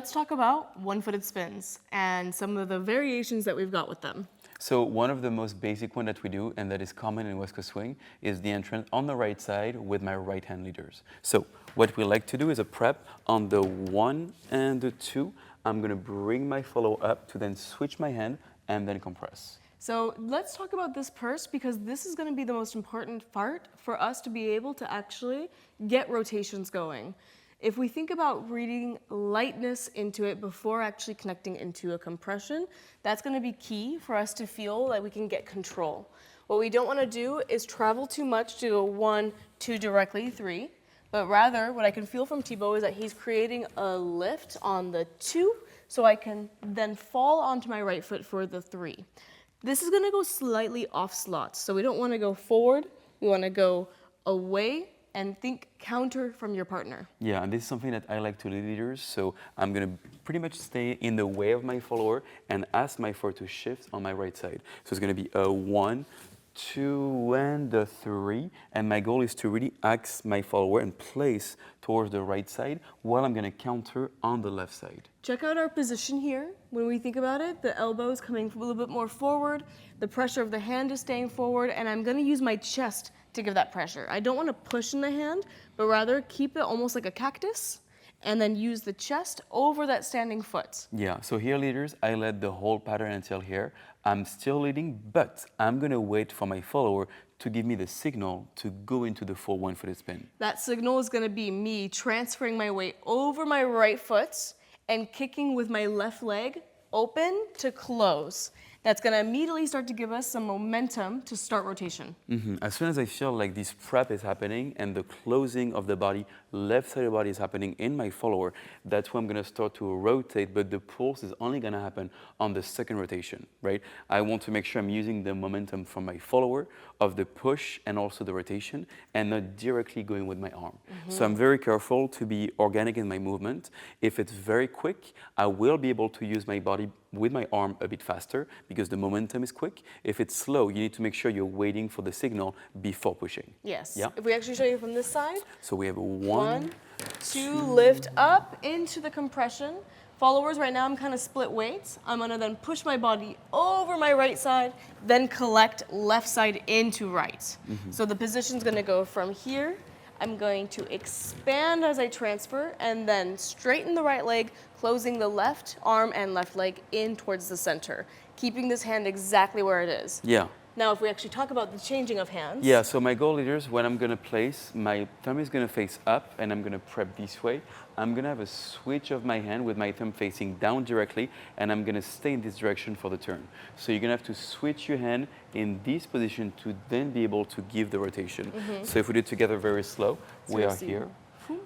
let's talk about one-footed spins and some of the variations that we've got with them. So one of the most basic one that we do, and that is common in West Coast Swing, is the entrance on the right side with my right hand leaders. So what we like to do is a prep on the 1 and the 2. I'm going to bring my follow up to then switch my hand and then compress. So let's talk about this first, because this is going to be the most important part for us to be able to actually get rotations going. If we think about reading lightness into it before actually connecting into a compression, that's going to be key for us to feel like we can get control. What we don't want to do is travel too much to go 1, 2 directly, 3, but rather what I can feel from Thibaut is that he's creating a lift on the 2, so I can then fall onto my right foot for the 3. This is going to go slightly off slots, so we don't want to go forward, we want to go away and think counter from your partner. Yeah, and this is something that I like to lead leaders, so I'm going to pretty much stay in the way of my follower and ask my follower to shift on my right side. So it's going to be a 1, 2, and a 3, and my goal is to really ask my follower and place towards the right side while I'm going to counter on the left side. Check out our position here. When we think about it, the elbow is coming a little bit more forward, the pressure of the hand is staying forward, and I'm going to use my chest to give that pressure. I don't want to push in the hand, but rather keep it almost like a cactus and then use the chest over that standing foot. Yeah, so here leaders, I led the whole pattern until here. I'm still leading, but I'm gonna wait for my follower to give me the signal to go into the full one-footed spin. That signal is gonna be me transferring my weight over my right foot and kicking with my left leg open to close. That's going to immediately start to give us some momentum to start rotation. As soon as I feel like this prep is happening and the closing of the body, left side of the body is happening in my follower, that's when I'm going to start to rotate, but the pulse is only going to happen on the second rotation, right? I want to make sure I'm using the momentum from my follower of the push and also the rotation and not directly going with my arm. So I'm very careful to be organic in my movement. If it's very quick, I will be able to use my body with my arm a bit faster because the momentum is quick. If it's slow, you need to make sure you're waiting for the signal before pushing. Yes. Yeah? If we actually show you from this side. So we have a 1, 2, lift up into the compression. Followers, right now I'm kind of split weights. I'm gonna then push my body over my right side, then collect left side into right. So the position's gonna go from here. I'm going to expand as I transfer and then straighten the right leg, closing the left arm and left leg in towards the center, keeping this hand exactly where it is. Yeah. Now, if we actually talk about the changing of hands. Yeah, so my goal leaders, when I'm gonna place, my thumb is gonna face up and I'm gonna prep this way. I'm gonna have a switch of my hand with my thumb facing down directly and I'm gonna stay in this direction for the turn. So you're gonna have to switch your hand in this position to then be able to give the rotation. So if we do it together very slow, we are here.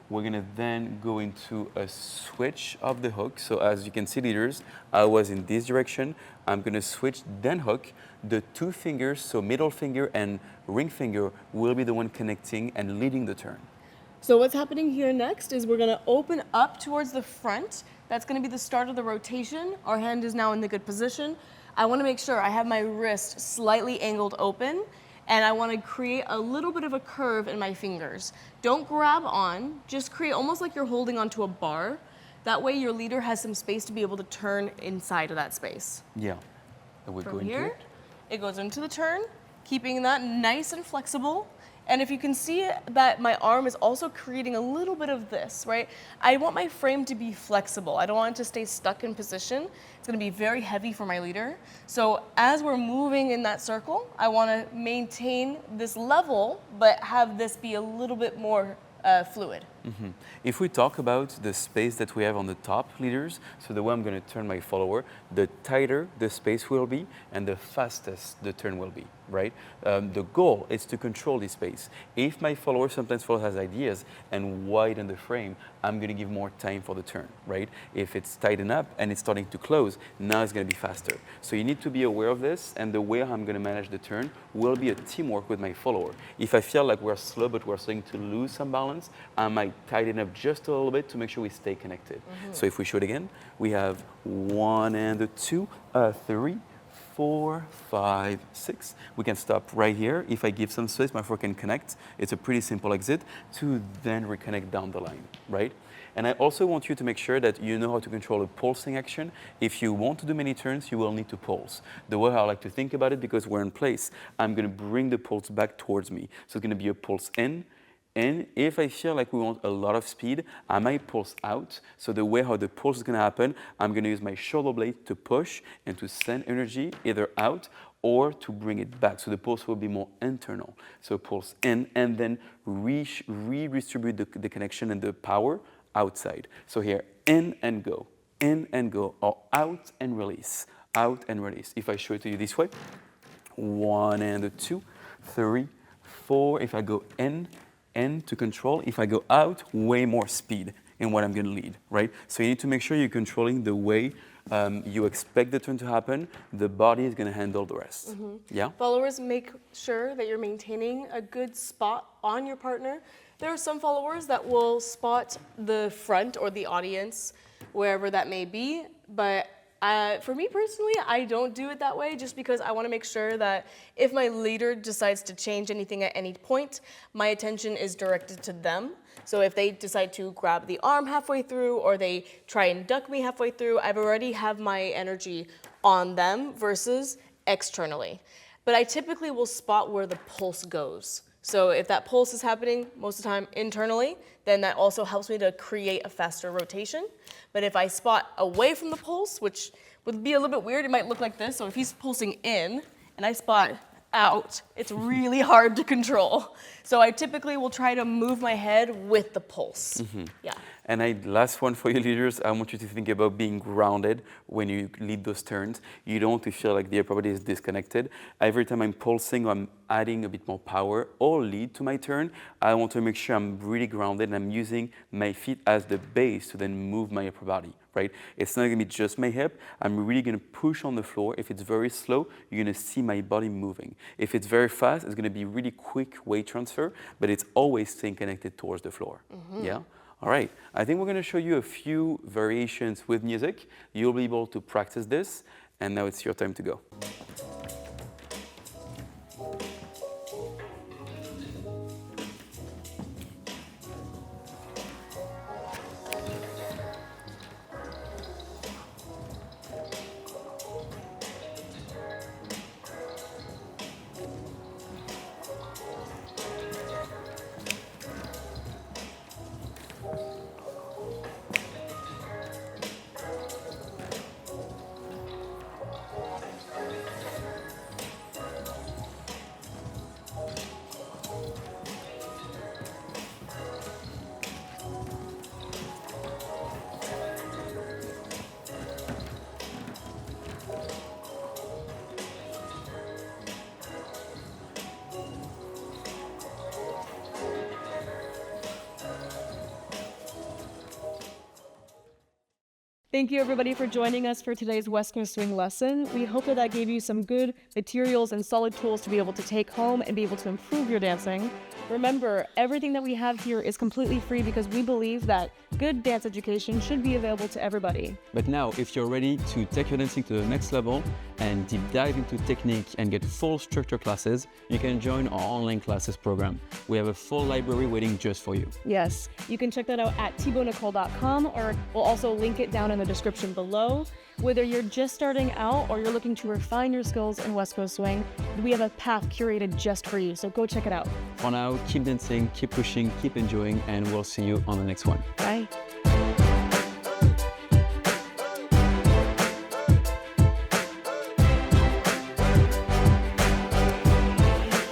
We're gonna then go into a switch of the hook. So as you can see leaders, I was in this direction. I'm gonna switch, then hook. The 2 fingers, so middle finger and ring finger, will be the one connecting and leading the turn. So what's happening here next is we're gonna open up towards the front. That's gonna be the start of the rotation. Our hand is now in the good position. I wanna make sure I have my wrist slightly angled open and I wanna create a little bit of a curve in my fingers. Don't grab on, just create almost like you're holding onto a bar. That way your leader has some space to be able to turn inside of that space. Yeah, and we go From into here, it. it goes into the turn, keeping that nice and flexible. And if you can see that my arm is also creating a little bit of this, right? I want my frame to be flexible. I don't want it to stay stuck in position. It's gonna be very heavy for my leader. So as we're moving in that circle, I wanna maintain this level, but have this be a little bit more fluid. If we talk about the space that we have on the top leaders, so the way I'm going to turn my follower, the tighter the space will be and the fastest the turn will be, right? The goal is to control this space. If my follower sometimes has ideas and widen the frame, I'm going to give more time for the turn, right? If it's tightened up and it's starting to close, now it's going to be faster. So you need to be aware of this, and the way I'm going to manage the turn will be a teamwork with my follower. If I feel like we're slow but we're starting to lose some balance, I might tighten up just a little bit to make sure we stay connected. So if we show it again, we have 1 and a 2, 3, 4, 5, 6. We can stop right here. If I give some space, my foot can connect. It's a pretty simple exit to then reconnect down the line, right? And I also want you to make sure that you know how to control a pulsing action. If you want to do many turns, you will need to pulse. The way I like to think about it, because we're in place, I'm gonna bring the pulse back towards me. So it's gonna be a pulse in, and if I feel like we want a lot of speed, I might pulse out. So the way how the pulse is gonna happen, I'm gonna use my shoulder blade to push and to send energy either out or to bring it back. So the pulse will be more internal. So pulse in and then redistribute the connection and the power outside. So here, in and go, or out and release, out and release. If I show it to you this way, 1 and 2, 3, 4. If I go in to control. If I go out, way more speed in what I'm going to lead, right? So you need to make sure you're controlling the way you expect the turn to happen. The body is going to handle the rest. Yeah? Followers, make sure that you're maintaining a good spot on your partner. There are some followers that will spot the front or the audience, wherever that may be, but for me personally, I don't do it that way just because I want to make sure that if my leader decides to change anything at any point, my attention is directed to them. So if they decide to grab the arm halfway through or they try and duck me halfway through, I've already have my energy on them versus externally. But I typically will spot where the pulse goes. So if that pulse is happening most of the time internally, then that also helps me to create a faster rotation. But if I spot away from the pulse, which would be a little bit weird, it might look like this. So if he's pulsing in and I spot out, it's really hard to control. So I typically will try to move my head with the pulse. Yeah. And last one for you leaders, I want you to think about being grounded when you lead those turns. You don't want to feel like the upper body is disconnected. Every time I'm pulsing or I'm adding a bit more power or lead to my turn, I want to make sure I'm really grounded and I'm using my feet as the base to then move my upper body, right? It's not gonna be just my hip. I'm really gonna push on the floor. If it's very slow, you're gonna see my body moving. If it's very fast, it's gonna be really quick weight transfer, but it's always staying connected towards the floor, yeah? All right, I think we're going to show you a few variations with music. You'll be able to practice this, and now it's your time to go. Thank you everybody for joining us for today's West Coast Swing lesson. We hope that gave you some good materials and solid tools to be able to take home and be able to improve your dancing. Remember, everything that we have here is completely free because we believe that good dance education should be available to everybody. But now, if you're ready to take your dancing to the next level and deep dive into technique and get full structure classes, you can join our online classes program. We have a full library waiting just for you. Yes, you can check that out at thibautnicole.com, or we'll also link it down in the description below. Whether you're just starting out or you're looking to refine your skills in West Coast Swing, we have a path curated just for you, so go check it out. For now, keep dancing, keep pushing, keep enjoying, and we'll see you on the next one. Bye.